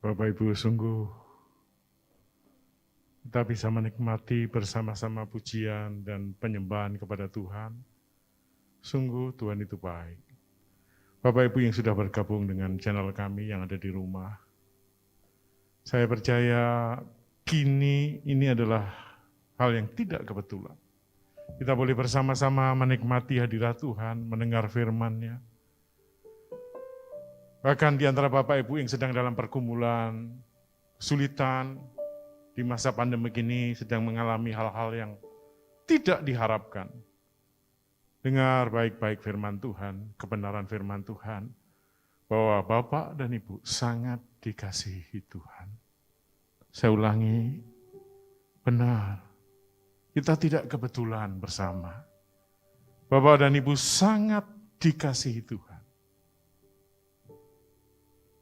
Bapak Ibu, sungguh kita bisa menikmati bersama-sama pujian dan penyembahan kepada Tuhan. Sungguh Tuhan itu baik. Bapak Ibu yang sudah bergabung dengan channel kami yang ada di rumah, saya percaya kini ini adalah hal yang tidak kebetulan. Kita boleh bersama-sama menikmati hadirat Tuhan, mendengar firman-Nya. Bahkan di antara Bapak Ibu yang sedang dalam pergumulan, kesulitan, di masa pandemi ini sedang mengalami hal-hal yang tidak diharapkan. Dengar baik-baik firman Tuhan, kebenaran firman Tuhan, bahwa Bapak dan Ibu sangat dikasihi Tuhan. Saya ulangi, benar, kita tidak kebetulan bersama. Bapak dan Ibu sangat dikasihi Tuhan.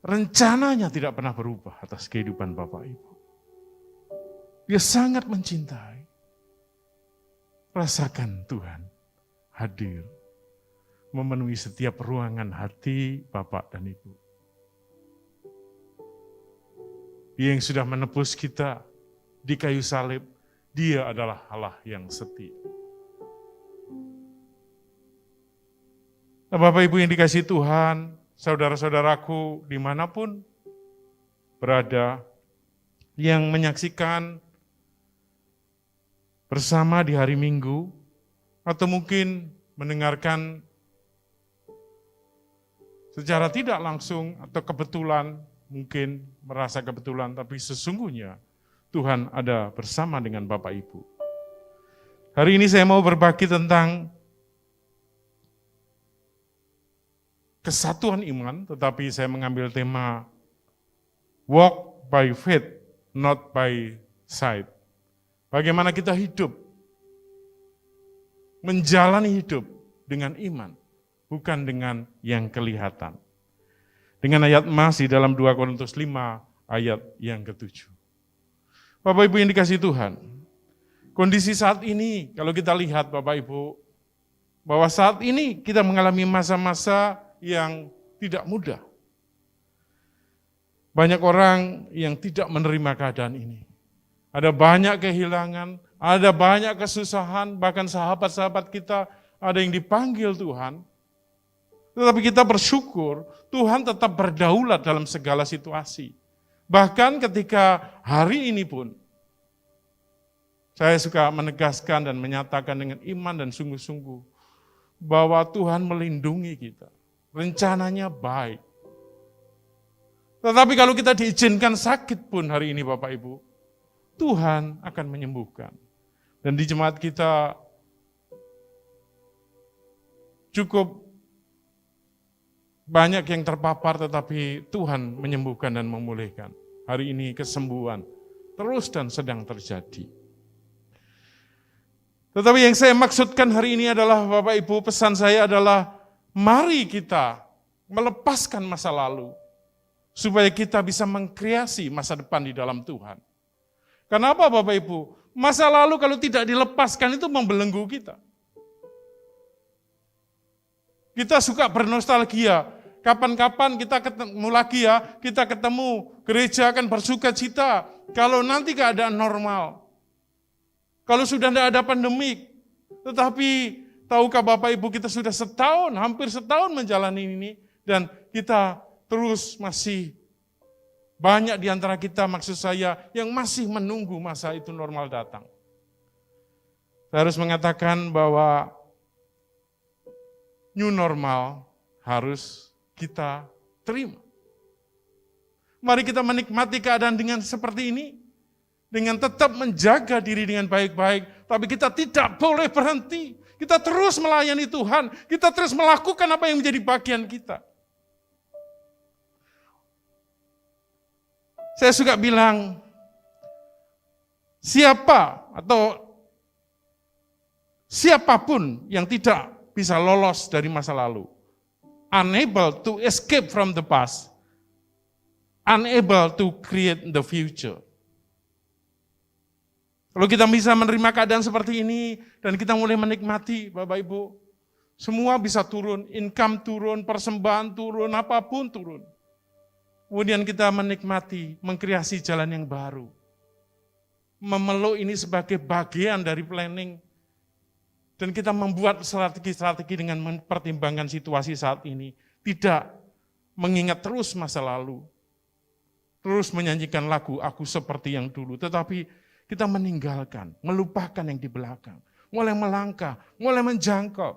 Rencananya tidak pernah berubah atas kehidupan Bapak Ibu. Dia sangat mencintai. Rasakan Tuhan hadir, memenuhi setiap ruangan hati Bapak dan Ibu. Dia yang sudah menebus kita di kayu salib, Dia adalah Allah yang setia. Nah, Bapak Ibu yang dikasihi Tuhan, saudara-saudaraku dimanapun berada, yang menyaksikan bersama di hari Minggu, atau mungkin mendengarkan secara tidak langsung atau kebetulan, mungkin merasa kebetulan, tapi sesungguhnya Tuhan ada bersama dengan Bapak Ibu. Hari ini saya mau berbagi tentang kesatuan iman, tetapi saya mengambil tema walk by faith, not by sight. Bagaimana kita hidup, menjalani hidup dengan iman, bukan dengan yang kelihatan. Dengan ayat emas di dalam 2 Korintus 5 ayat yang ke-7. Bapak Ibu yang dikasihi Tuhan, kondisi saat ini kalau kita lihat Bapak Ibu, bahwa saat ini kita mengalami masa-masa yang tidak mudah. Banyak orang yang tidak menerima keadaan ini. Ada banyak kehilangan, ada banyak kesusahan, bahkan sahabat-sahabat kita ada yang dipanggil Tuhan. Tetapi kita bersyukur, Tuhan tetap berdaulat dalam segala situasi. Bahkan ketika hari ini pun, saya suka menegaskan dan menyatakan dengan iman dan sungguh-sungguh, bahwa Tuhan melindungi kita. Rencananya baik. Tetapi kalau kita diizinkan sakit pun hari ini Bapak Ibu, Tuhan akan menyembuhkan. Dan di jemaat kita cukup banyak yang terpapar, tetapi Tuhan menyembuhkan dan memulihkan. Hari ini kesembuhan terus dan sedang terjadi. Tetapi yang saya maksudkan hari ini adalah, Bapak Ibu, pesan saya adalah, mari kita melepaskan masa lalu, supaya kita bisa mengkreasi masa depan di dalam Tuhan. Kenapa Bapak Ibu? Masa lalu kalau tidak dilepaskan itu membelenggu kita. Kita suka bernostalgia. Kapan-kapan kita ketemu lagi ya, kita ketemu, gereja akan bersuka cita. Kalau nanti keadaan normal. Kalau sudah tidak ada pandemik. Tetapi tahukah Bapak Ibu, kita sudah setahun, hampir setahun menjalani ini. Dan kita terus masih banyak di antara kita, maksud saya, yang masih menunggu masa itu normal datang. Saya harus mengatakan bahwa new normal harus kita terima. Mari kita menikmati keadaan dengan seperti ini, dengan tetap menjaga diri dengan baik-baik, tapi kita tidak boleh berhenti. Kita terus melayani Tuhan, kita terus melakukan apa yang menjadi bagian kita. Saya suka bilang, siapapun yang tidak bisa lolos dari masa lalu, unable to escape from the past, unable to create the future. Kalau kita bisa menerima keadaan seperti ini, dan kita mulai menikmati, Bapak Ibu, semua bisa turun, income turun, persembahan turun, apapun turun. Kemudian kita menikmati, mengkreasi jalan yang baru. Memeluk ini sebagai bagian dari planning. Dan kita membuat strategi-strategi dengan mempertimbangkan situasi saat ini. Tidak mengingat terus masa lalu. Terus menyanyikan lagu aku seperti yang dulu. Tetapi kita meninggalkan, melupakan yang di belakang. Mulai melangkah, mulai menjangkau.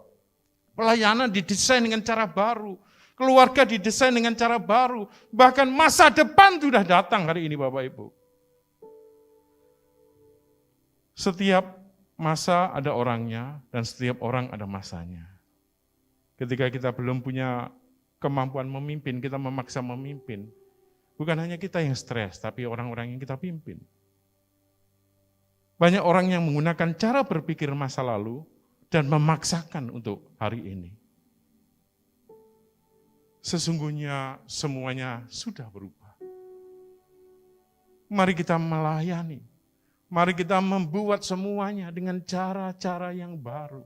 Pelayanan didesain dengan cara baru. Keluarga didesain dengan cara baru. Bahkan masa depan sudah datang hari ini Bapak Ibu. Setiap masa ada orangnya dan setiap orang ada masanya. Ketika kita belum punya kemampuan memimpin, kita memaksa memimpin. Bukan hanya kita yang stres, tapi orang-orang yang kita pimpin. Banyak orang yang menggunakan cara berpikir masa lalu dan memaksakan untuk hari ini. Sesungguhnya semuanya sudah berubah. Mari kita melayani. Mari kita membuat semuanya dengan cara-cara yang baru.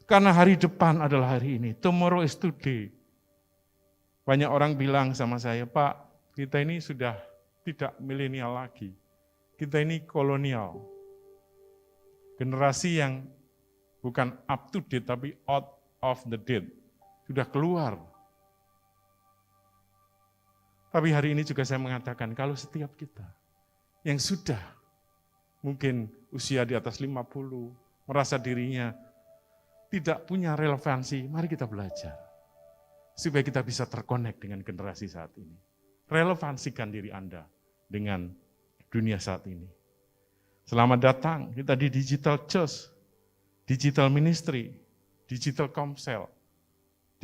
Karena hari depan adalah hari ini. Tomorrow is today. Banyak orang bilang sama saya, Pak, kita ini sudah tidak milenial lagi. Kita ini kolonial. Generasi yang bukan up to date, tapi out of the date. Sudah keluar. Tapi hari ini juga saya mengatakan, kalau setiap kita yang sudah mungkin usia di atas 50, merasa dirinya tidak punya relevansi, mari kita belajar. Supaya kita bisa terkonek dengan generasi saat ini. Relevansikan diri Anda dengan dunia saat ini. Selamat datang, kita di Digital Church, Digital Ministry, Digital Komsel,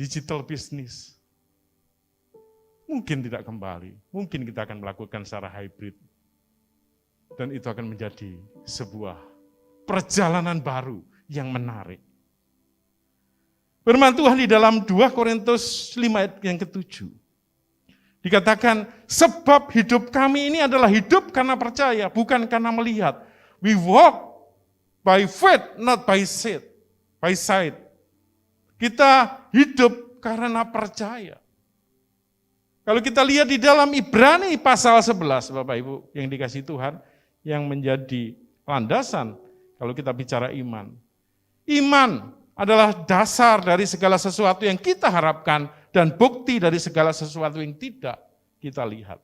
Digital Business. Mungkin tidak kembali, mungkin kita akan melakukan secara hybrid. Dan itu akan menjadi sebuah perjalanan baru yang menarik. Firman Tuhan di dalam 2 Korintus 5 ayat yang ke-7. Dikatakan, sebab hidup kami ini adalah hidup karena percaya, bukan karena melihat. We walk by faith, not by sight. By sight. Kita hidup karena percaya. Kalau kita lihat di dalam Ibrani pasal 11, Bapak Ibu yang dikasihi Tuhan, yang menjadi landasan kalau kita bicara iman. Iman adalah dasar dari segala sesuatu yang kita harapkan dan bukti dari segala sesuatu yang tidak kita lihat.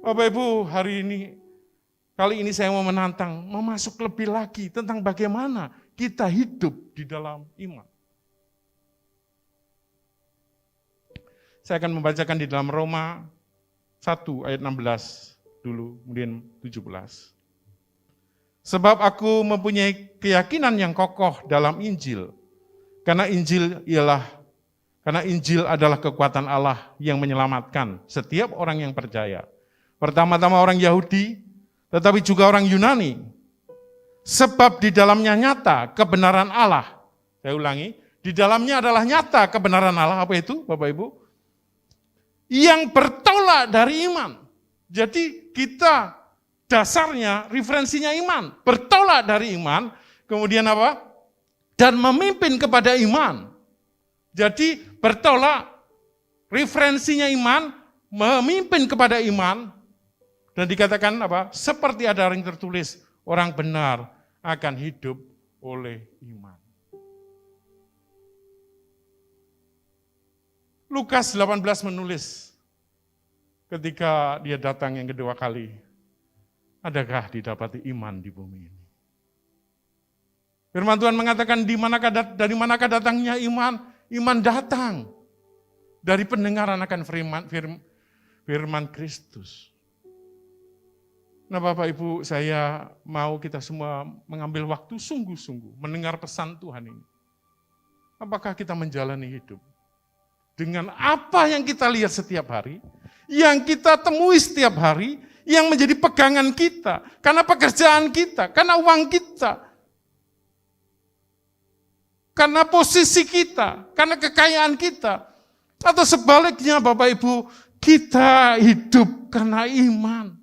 Bapak Ibu, kali ini saya mau menantang, memasuk lebih lagi tentang bagaimana kita hidup di dalam iman. Saya akan membacakan di dalam Roma 1 ayat 16 dulu, kemudian 17. Sebab aku mempunyai keyakinan yang kokoh dalam Injil, karena Injil adalah kekuatan Allah yang menyelamatkan setiap orang yang percaya. Pertama-tama orang Yahudi, tetapi juga orang Yunani. Sebab di dalamnya nyata kebenaran Allah. Saya ulangi, di dalamnya adalah nyata kebenaran Allah. Apa itu, Bapak Ibu? Yang bertolak dari iman. Jadi kita dasarnya, referensinya iman. Bertolak dari iman, kemudian apa? Dan memimpin kepada iman. Jadi bertolak, referensinya iman, memimpin kepada iman. Dan dikatakan apa? Seperti ada yang tertulis, orang benar akan hidup oleh iman. Lukas 18 menulis, ketika dia datang yang kedua kali, adakah didapati iman di bumi ini? Firman Tuhan mengatakan, dari manakah datangnya iman? Iman datang dari pendengaran akan firman Kristus. Nah Bapak Ibu, saya mau kita semua mengambil waktu sungguh-sungguh mendengar pesan Tuhan ini. Apakah kita menjalani hidup dengan apa yang kita lihat setiap hari, yang kita temui setiap hari, yang menjadi pegangan kita, karena pekerjaan kita, karena uang kita, karena posisi kita, karena kekayaan kita, atau sebaliknya Bapak Ibu, kita hidup karena iman,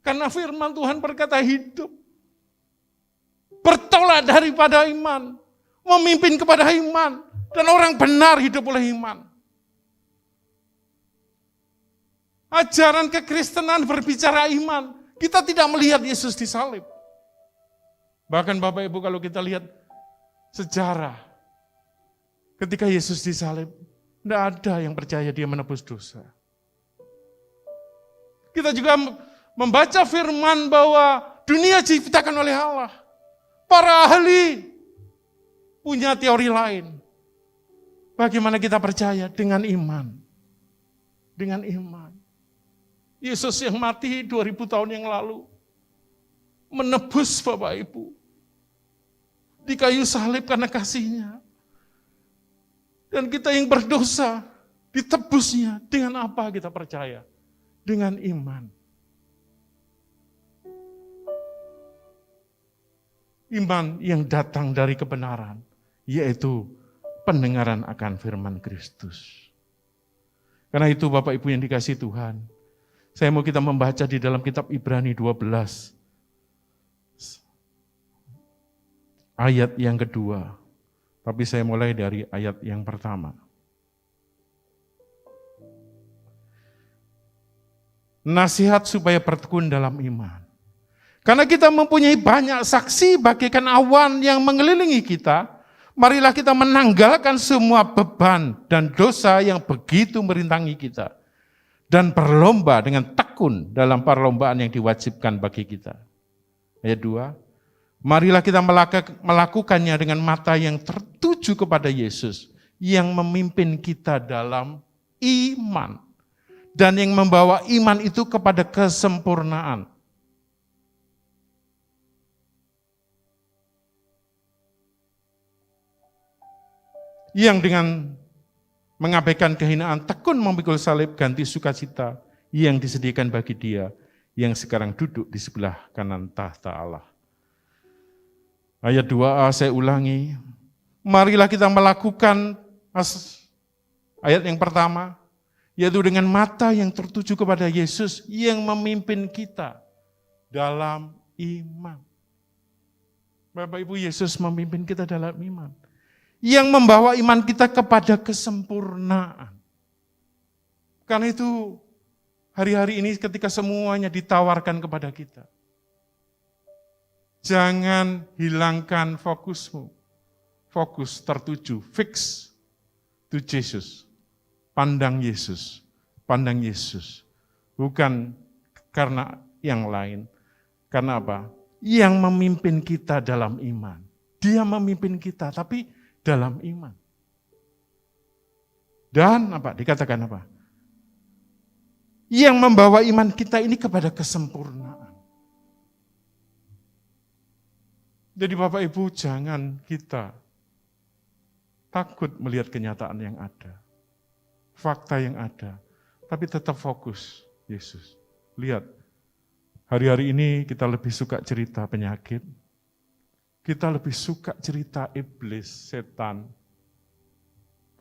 karena firman Tuhan berkata hidup, bertolak daripada iman, memimpin kepada iman, dan orang benar hidup oleh iman. Ajaran kekristenan berbicara iman. Kita tidak melihat Yesus disalib. Bahkan Bapak Ibu kalau kita lihat sejarah, ketika Yesus disalib, tidak ada yang percaya dia menebus dosa. Kita juga membaca firman bahwa dunia diciptakan oleh Allah. Para ahli punya teori lain. Bagaimana kita percaya? Dengan iman. Dengan iman. Yesus yang mati 2000 tahun yang lalu menebus Bapak Ibu. Di kayu salib karena kasih-Nya. Dan kita yang berdosa ditebusnya. Dengan apa kita percaya? Dengan iman. Iman yang datang dari kebenaran, yaitu pendengaran akan firman Kristus. Karena itu Bapak Ibu yang dikasihi Tuhan, saya mau kita membaca di dalam kitab Ibrani 12, ayat yang kedua. Tapi saya mulai dari ayat yang pertama. Nasihat supaya bertekun dalam iman. Karena kita mempunyai banyak saksi bagaikan awan yang mengelilingi kita, marilah kita menanggalkan semua beban dan dosa yang begitu merintangi kita. Dan berlomba dengan tekun dalam perlombaan yang diwajibkan bagi kita. Ayat 2, marilah kita melakukannya dengan mata yang tertuju kepada Yesus, yang memimpin kita dalam iman. Dan yang membawa iman itu kepada kesempurnaan. Yang dengan mengabaikan kehinaan, tekun memikul salib, ganti sukacita yang disediakan bagi dia, yang sekarang duduk di sebelah kanan tahta Allah. Ayat 2a saya ulangi, marilah kita melakukan, ayat yang pertama, yaitu dengan mata yang tertuju kepada Yesus, yang memimpin kita dalam iman. Bapak Ibu, Yesus memimpin kita dalam iman. Yang membawa iman kita kepada kesempurnaan. Karena itu hari-hari ini ketika semuanya ditawarkan kepada kita, jangan hilangkan fokusmu. Fokus tertuju, fix to Jesus. Pandang Yesus, pandang Yesus. Bukan karena yang lain. Karena apa? Yang memimpin kita dalam iman. Dia memimpin kita, tapi dalam iman. Dan apa? Dikatakan apa? Yang membawa iman kita ini kepada kesempurnaan. Jadi Bapak Ibu, jangan kita takut melihat kenyataan yang ada. Fakta yang ada. Tapi tetap fokus Yesus. Lihat, hari-hari ini kita lebih suka cerita penyakit. Kita lebih suka cerita iblis, setan,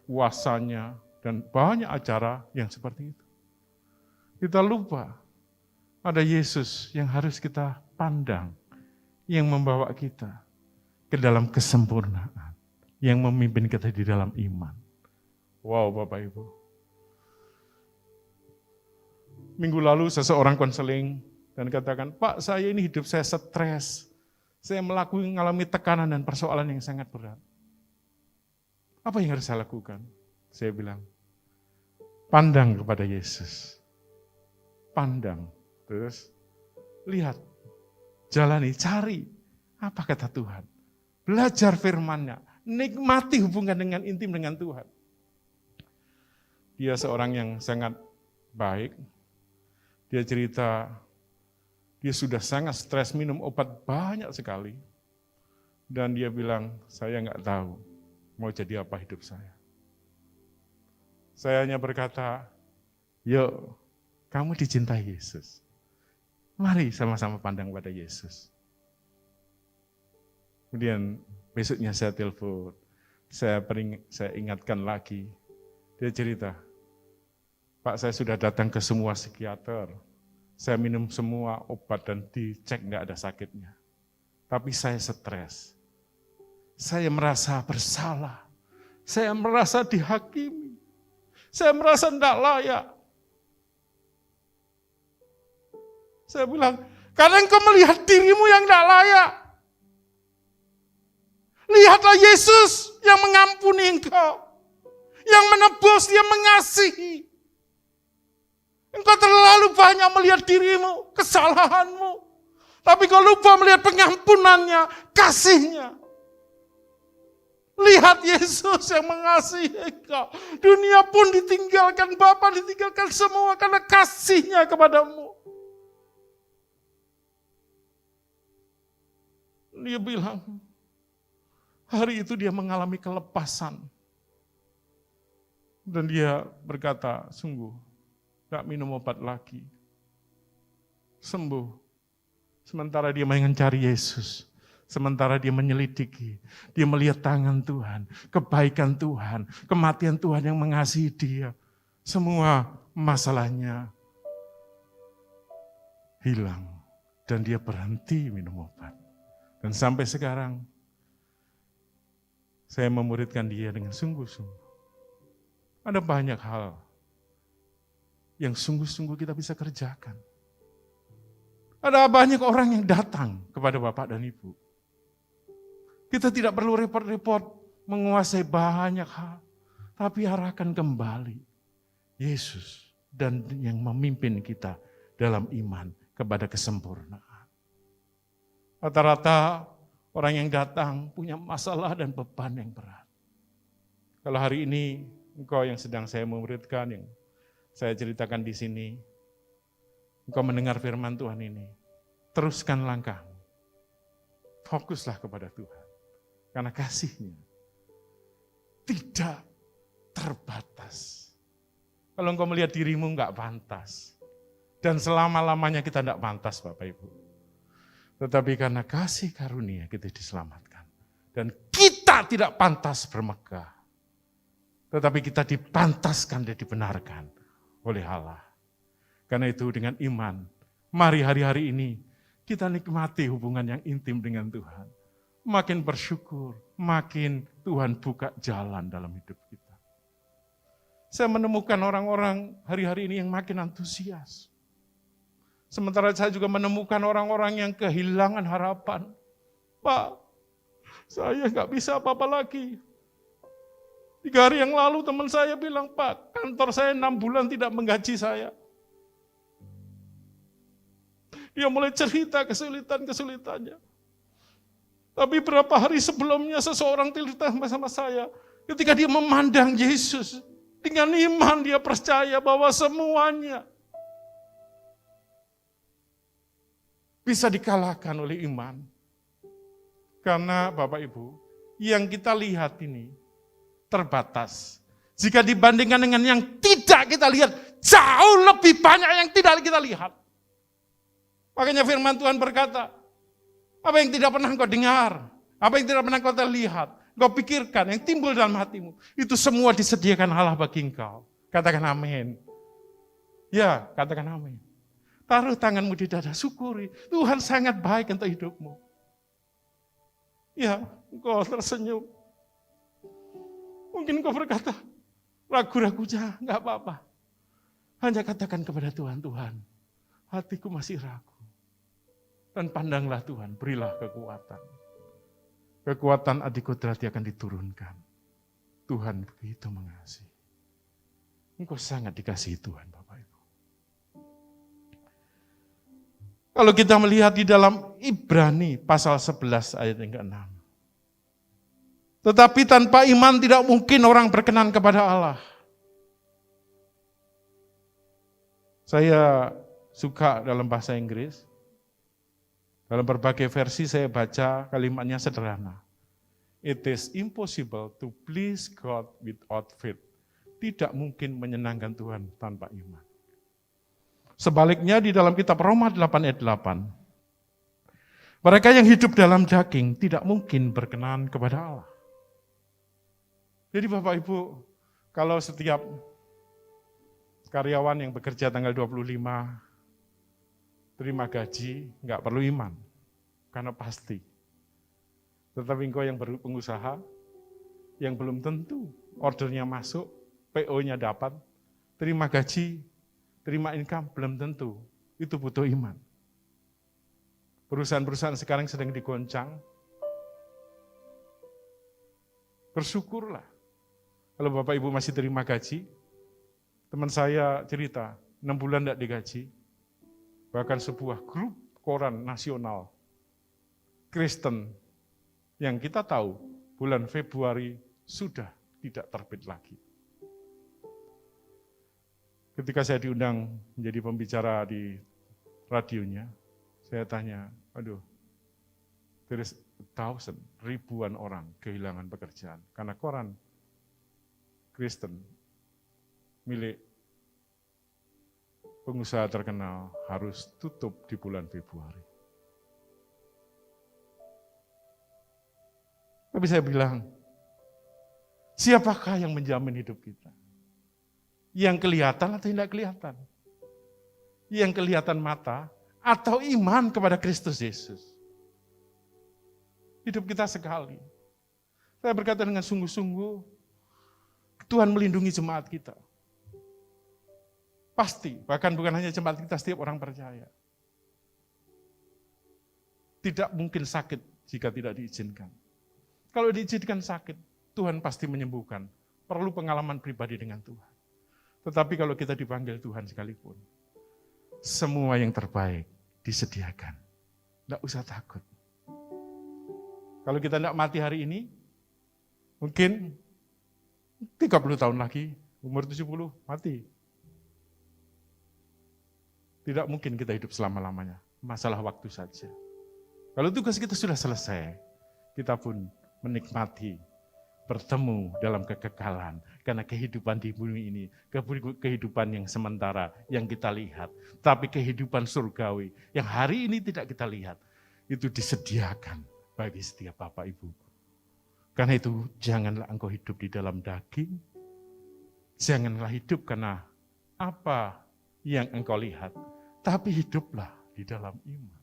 kuasanya, dan banyak acara yang seperti itu. Kita lupa ada Yesus yang harus kita pandang, yang membawa kita ke dalam kesempurnaan, yang memimpin kita di dalam iman. Wow, Bapak Ibu. Minggu lalu seseorang konseling dan katakan, Pak, saya ini hidup saya stres. Saya mengalami tekanan dan persoalan yang sangat berat. Apa yang harus saya lakukan? Saya bilang, pandang kepada Yesus. Pandang. Terus, lihat, jalani, cari. Apa kata Tuhan? Belajar firman-Nya. Nikmati hubungan dengan intim dengan Tuhan. Dia seorang yang sangat baik. Dia cerita, dia sudah sangat stres, minum obat banyak sekali. Dan dia bilang, saya nggak tahu mau jadi apa hidup saya. Saya hanya berkata, yuk, kamu dicintai Yesus. Mari sama-sama pandang pada Yesus. Kemudian besoknya saya telepon, saya ingatkan lagi. Dia cerita, Pak, saya sudah datang ke semua psikiater. Saya minum semua obat dan dicek nggak ada sakitnya. Tapi saya stres. Saya merasa bersalah. Saya merasa dihakimi. Saya merasa tidak layak. Saya bilang, karena engkau melihat dirimu yang tidak layak. Lihatlah Yesus yang mengampuni engkau. Yang menebus, dia mengasihi. Engkau terlalu banyak melihat dirimu, kesalahanmu. Tapi kau lupa melihat pengampunannya, kasihnya. Lihat Yesus yang mengasihi engkau. Dunia pun ditinggalkan, Bapa ditinggalkan semua karena kasihnya kepadamu. Dia bilang, hari itu dia mengalami kelepasan. Dan dia berkata, sungguh, gak minum obat lagi. Sembuh. Sementara dia mencari Yesus. Sementara dia menyelidiki. Dia melihat tangan Tuhan, kebaikan Tuhan, kematian Tuhan yang mengasihi dia. Semua masalahnya hilang. Dan dia berhenti minum obat. Dan sampai sekarang, saya memuridkan dia dengan sungguh-sungguh. Ada banyak hal yang sungguh-sungguh kita bisa kerjakan. Ada banyak orang yang datang kepada Bapak dan Ibu. Kita tidak perlu repot-repot menguasai banyak hal. Tapi arahkan kembali Yesus dan yang memimpin kita dalam iman kepada kesempurnaan. Rata-rata orang yang datang punya masalah dan beban yang berat. Kalau hari ini engkau yang sedang saya muridkan, yang saya ceritakan di sini, engkau mendengar firman Tuhan ini, teruskan langkahmu. Fokuslah kepada Tuhan. Karena kasih-Nya tidak terbatas. Kalau engkau melihat dirimu enggak pantas. Dan selama-lamanya kita enggak pantas, Bapak Ibu. Tetapi karena kasih karunia kita diselamatkan. Dan kita tidak pantas bermegah. Tetapi kita dipantaskan dan dibenarkan oleh Allah. Karena itu dengan iman, mari hari-hari ini kita nikmati hubungan yang intim dengan Tuhan. Makin bersyukur, makin Tuhan buka jalan dalam hidup kita. Saya menemukan orang-orang hari-hari ini yang makin antusias. Sementara saya juga menemukan orang-orang yang kehilangan harapan. Pak, saya nggak bisa apa-apa lagi. 3 hari yang lalu teman saya bilang, Pak, kantor saya 6 bulan tidak menggaji saya. Dia mulai cerita kesulitan-kesulitannya. Tapi berapa hari sebelumnya seseorang cerita sama saya, ketika dia memandang Yesus, dengan iman dia percaya bahwa semuanya bisa dikalahkan oleh iman. Karena Bapak Ibu, yang kita lihat ini terbatas. Jika dibandingkan dengan yang tidak kita lihat, jauh lebih banyak yang tidak kita lihat. Makanya firman Tuhan berkata, apa yang tidak pernah engkau dengar, apa yang tidak pernah engkau lihat, engkau pikirkan, yang timbul dalam hatimu, itu semua disediakan Allah bagi engkau. Katakan amin. Ya, katakan amin. Taruh tanganmu di dada, syukuri. Tuhan sangat baik untuk hidupmu. Ya, engkau tersenyum. Mungkin engkau berkata, ragu-ragunya enggak apa-apa. Hanya katakan kepada Tuhan, Tuhan, hatiku masih ragu. Dan pandanglah Tuhan, berilah kekuatan. Kekuatan adikodrati akan diturunkan. Tuhan begitu mengasihi. Engkau sangat dikasihi Tuhan, Bapak Ibu. Kalau kita melihat di dalam Ibrani pasal 11 ayat yang ke-6. Tetapi tanpa iman tidak mungkin orang berkenan kepada Allah. Saya suka dalam bahasa Inggris. Dalam berbagai versi saya baca kalimatnya sederhana. It is impossible to please God without faith. Tidak mungkin menyenangkan Tuhan tanpa iman. Sebaliknya di dalam kitab Roma 8 ayat 8. Mereka yang hidup dalam daging tidak mungkin berkenan kepada Allah. Jadi Bapak Ibu, kalau setiap karyawan yang bekerja tanggal 25 terima gaji, nggak perlu iman, karena pasti. Tetapi engkau yang pengusaha, yang belum tentu ordernya masuk, PO-nya dapat, terima gaji, terima income, belum tentu. Itu butuh iman. Perusahaan-perusahaan sekarang sedang digoncang. Bersyukurlah. Kalau Bapak Ibu masih terima gaji, teman saya cerita, 6 bulan tidak digaji. Bahkan sebuah grup koran nasional Kristen yang kita tahu bulan Februari sudah tidak terbit lagi. Ketika saya diundang menjadi pembicara di radionya, saya tanya, aduh, there is ribuan orang kehilangan pekerjaan karena koran Kristen milik pengusaha terkenal harus tutup di bulan Februari. Tapi saya bilang, siapakah yang menjamin hidup kita? Yang kelihatan atau tidak kelihatan? Yang kelihatan mata atau iman kepada Kristus Yesus? Hidup kita sekali. Saya berkata dengan sungguh-sungguh, Tuhan melindungi jemaat kita. Pasti, bahkan bukan hanya jemaat kita, setiap orang percaya. Tidak mungkin sakit jika tidak diizinkan. Kalau diizinkan sakit, Tuhan pasti menyembuhkan. Perlu pengalaman pribadi dengan Tuhan. Tetapi kalau kita dipanggil Tuhan sekalipun, semua yang terbaik disediakan. Tidak usah takut. Kalau kita tidak mati hari ini, mungkin 30 tahun lagi, umur 70, mati. Tidak mungkin kita hidup selama-lamanya. Masalah waktu saja. Kalau tugas kita sudah selesai, kita pun menikmati, bertemu dalam kekekalan. Karena kehidupan di bumi ini, kehidupan yang sementara, yang kita lihat. Tapi kehidupan surgawi, yang hari ini tidak kita lihat, itu disediakan bagi setiap Bapak Ibu. Karena itu, janganlah engkau hidup di dalam daging, janganlah hidup karena apa yang engkau lihat, tapi hiduplah di dalam iman.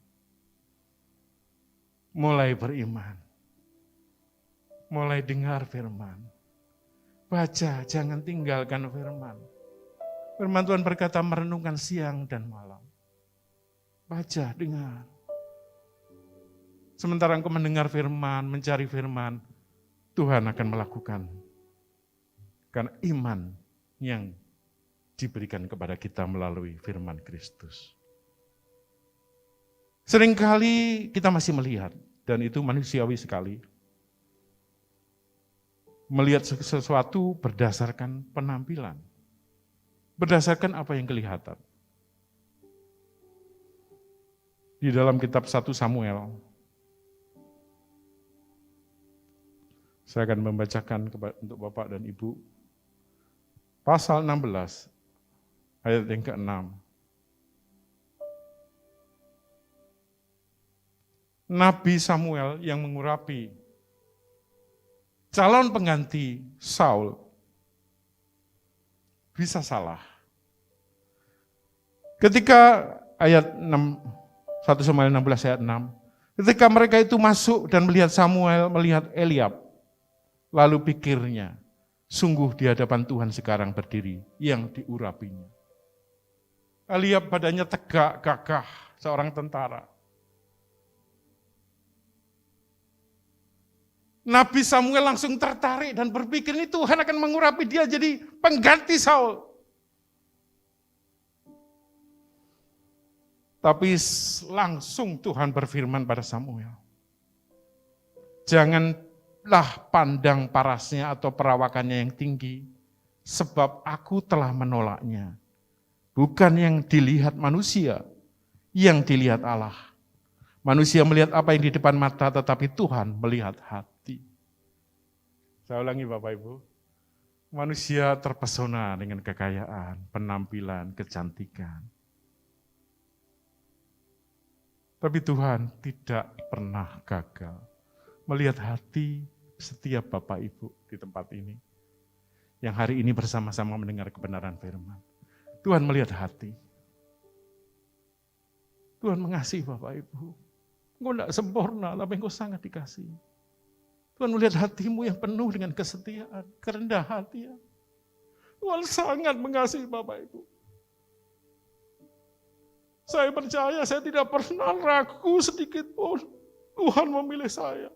Mulai beriman, mulai dengar firman, baca, jangan tinggalkan firman. Firman Tuhan berkata merenungkan siang dan malam. Baca, dengar. Sementara engkau mendengar firman, mencari firman, Tuhan akan melakukan. Karena iman yang diberikan kepada kita melalui firman Kristus. Seringkali kita masih melihat, dan itu manusiawi sekali, melihat sesuatu berdasarkan penampilan, berdasarkan apa yang kelihatan. Di dalam kitab 1 Samuel, saya akan membacakan untuk Bapak dan Ibu, pasal 16, ayat yang ke-6. Nabi Samuel yang mengurapi calon pengganti Saul bisa salah. Ketika ayat 6, 1 Samuel 16 ayat 6, ketika mereka itu masuk dan melihat Samuel, melihat Eliab, lalu pikirnya, sungguh di hadapan Tuhan sekarang berdiri yang diurapinya. Eliab badannya tegak, gagah, seorang tentara. Nabi Samuel langsung tertarik dan berpikir ini Tuhan akan mengurapi dia jadi pengganti Saul. Tapi langsung Tuhan berfirman pada Samuel, janganlah pandang parasnya atau perawakannya yang tinggi, sebab aku telah menolaknya. Bukan yang dilihat manusia, yang dilihat Allah. Manusia melihat apa yang di depan mata, tetapi Tuhan melihat hati. Saya ulangi Bapak Ibu, manusia terpesona dengan kekayaan, penampilan, kecantikan. Tapi Tuhan tidak pernah gagal melihat hati setiap Bapak Ibu di tempat ini. Yang hari ini bersama-sama mendengar kebenaran firman. Tuhan melihat hati. Tuhan mengasihi Bapak Ibu. Engkau tidak sempurna, tapi engkau sangat dikasihi. Tuhan melihat hatimu yang penuh dengan kesetiaan, kerendah hatian. Tuhan sangat mengasihi Bapak Ibu. Saya percaya, saya tidak pernah ragu sedikit pun. Tuhan memilih saya.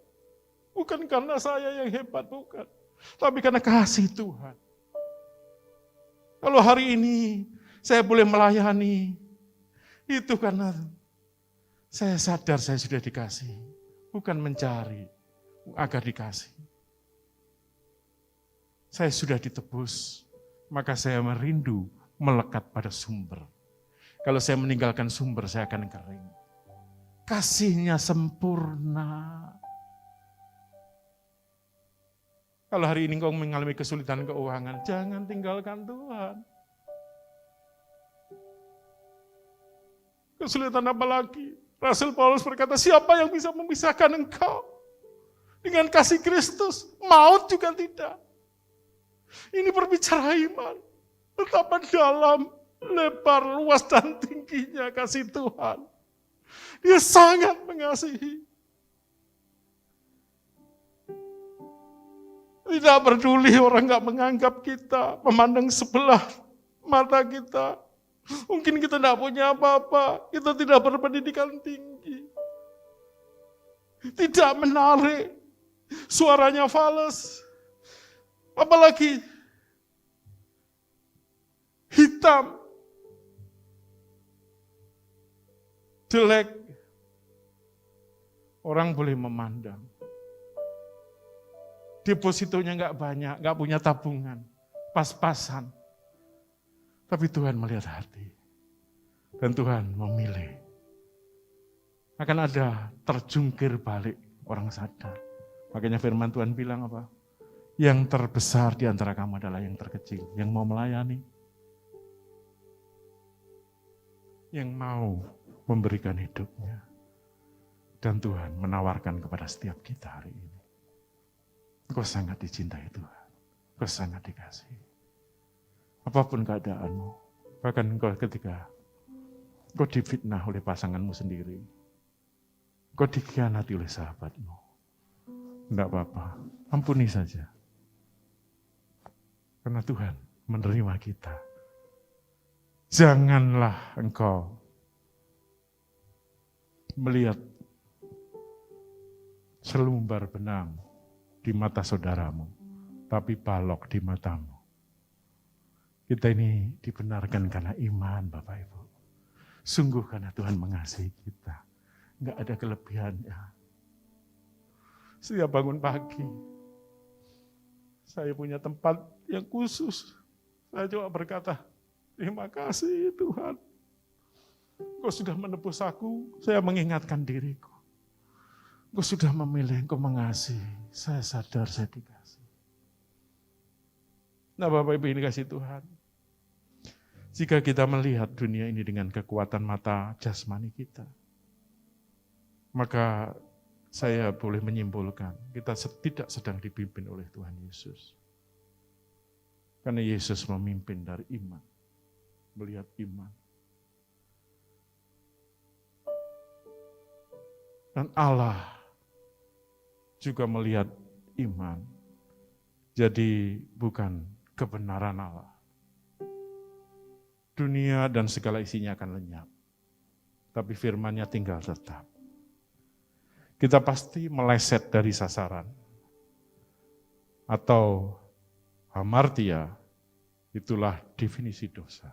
Bukan karena saya yang hebat, bukan. Tapi karena kasih Tuhan. Kalau hari ini saya boleh melayani, itu karena saya sadar saya sudah dikasih. Bukan mencari agar dikasih. Saya sudah ditebus, maka saya merindu melekat pada sumber. Kalau saya meninggalkan sumber, saya akan kering. Kasihnya sempurna. Kalau hari ini kau mengalami kesulitan keuangan, jangan tinggalkan Tuhan. Kesulitan apa lagi? Rasul Paulus berkata, siapa yang bisa memisahkan engkau dengan kasih Kristus? Maut juga tidak. Ini berbicara iman. Betapa dalam, lebar, luas, dan tingginya kasih Tuhan. Dia sangat mengasihi. Tidak peduli orang gak menganggap kita, memandang sebelah mata kita. Mungkin kita tidak punya apa-apa, kita tidak berpendidikan tinggi. Tidak menarik, suaranya fales. Apalagi hitam, jelek. Orang boleh memandang. Depositonya nggak banyak, nggak punya tabungan, pas-pasan. Tapi Tuhan melihat hati. Dan Tuhan memilih. Akan ada terjungkir balik orang sadar. Makanya firman Tuhan bilang apa? Yang terbesar di antara kamu adalah yang terkecil. Yang mau melayani. Yang mau memberikan hidupnya. Dan Tuhan menawarkan kepada setiap kita hari ini. Engkau sangat dicintai Tuhan. Engkau sangat dikasihi. Apapun keadaanmu. Bahkan engkau ketika engkau difitnah oleh pasanganmu sendiri. Engkau dikhianati oleh sahabatmu. Tidak apa-apa. Ampuni saja. Karena Tuhan menerima kita. Janganlah engkau melihat selumbar benang di mata saudaramu, tapi balok di matamu. Kita ini dibenarkan karena iman, Bapak Ibu. Sungguh karena Tuhan mengasihi kita. Enggak ada kelebihannya. Setiap bangun pagi, saya punya tempat yang khusus. Saya coba berkata, terima kasih Tuhan. Engkau sudah menebus aku, saya mengingatkan diriku. Engkau sudah memilih, Engkau mengasihi. Saya sadar saya dikasih. Nah Bapak Ibu ini kasih Tuhan. Jika kita melihat dunia ini dengan kekuatan mata jasmani kita, maka saya boleh menyimpulkan, kita tidak sedang dipimpin oleh Tuhan Yesus. Karena Yesus memimpin dari iman, melihat iman. Dan Allah juga melihat iman. Jadi bukan kebenaran Allah. Dunia dan segala isinya akan lenyap. Tapi firman-Nya tinggal tetap. Kita pasti meleset dari sasaran. Atau hamartia, itulah definisi dosa.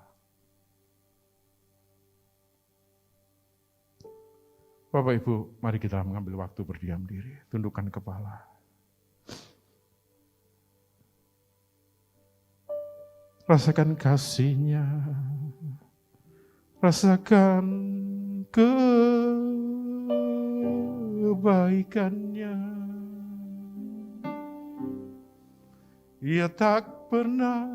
Bapak Ibu, mari kita mengambil waktu berdiam diri, tundukkan kepala. Rasakan kasih-Nya, rasakan kebaikan-Nya. Ia tak pernah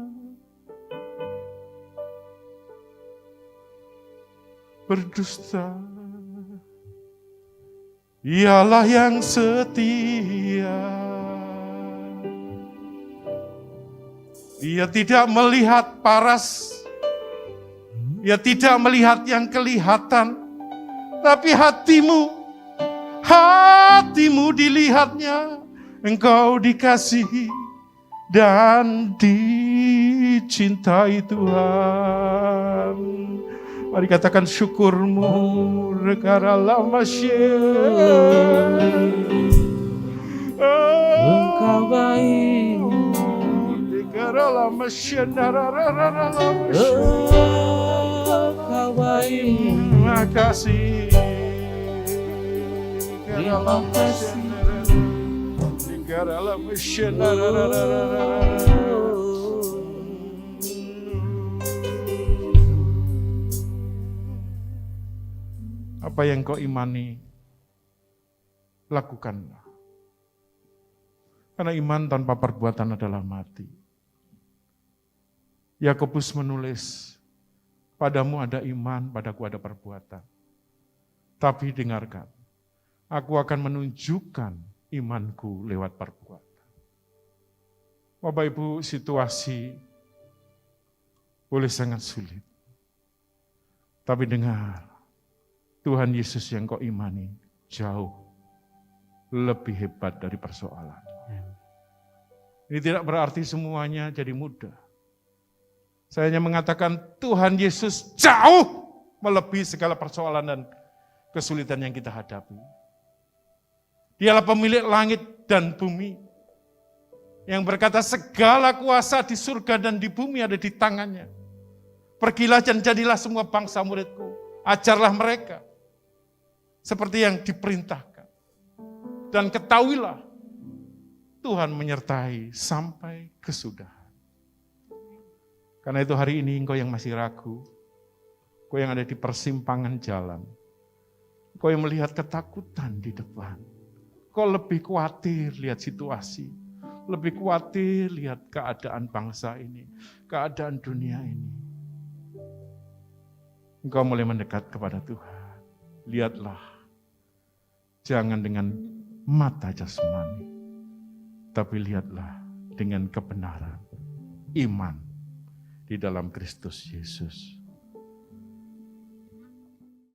berdusta. Ialah yang setia. Dia tidak melihat paras. Dia tidak melihat yang kelihatan. Tapi hatimu dilihatnya. Engkau dikasihi dan dicintai Tuhan. Mari katakan syukurmu. Engkau baik. Engkau baik. Terima kasih. Terima kasih. Apa yang kau imani, lakukanlah. Karena iman tanpa perbuatan adalah mati. Yakobus menulis, padamu ada iman, padaku ada perbuatan. Tapi dengarkan, aku akan menunjukkan imanku lewat perbuatan. Bapak Ibu, situasi boleh sangat sulit. Tapi dengar, Tuhan Yesus yang kau imani jauh lebih hebat dari persoalan. Ini tidak berarti semuanya jadi mudah. Saya hanya mengatakan Tuhan Yesus jauh melebihi segala persoalan dan kesulitan yang kita hadapi. Dialah pemilik langit dan bumi, yang berkata segala kuasa di surga dan di bumi ada di tangannya. Pergilah dan jadilah semua bangsa muridku, ajarlah mereka seperti yang diperintahkan. Dan ketahuilah, Tuhan menyertai sampai kesudahan. Karena itu hari ini engkau yang masih ragu, engkau yang ada di persimpangan jalan, engkau yang melihat ketakutan di depan, engkau lebih khawatir lihat situasi, lebih khawatir lihat keadaan bangsa ini, keadaan dunia ini. Engkau mulai mendekat kepada Tuhan. Lihatlah, jangan dengan mata jasmani, tapi lihatlah dengan kebenaran, iman di dalam Kristus Yesus.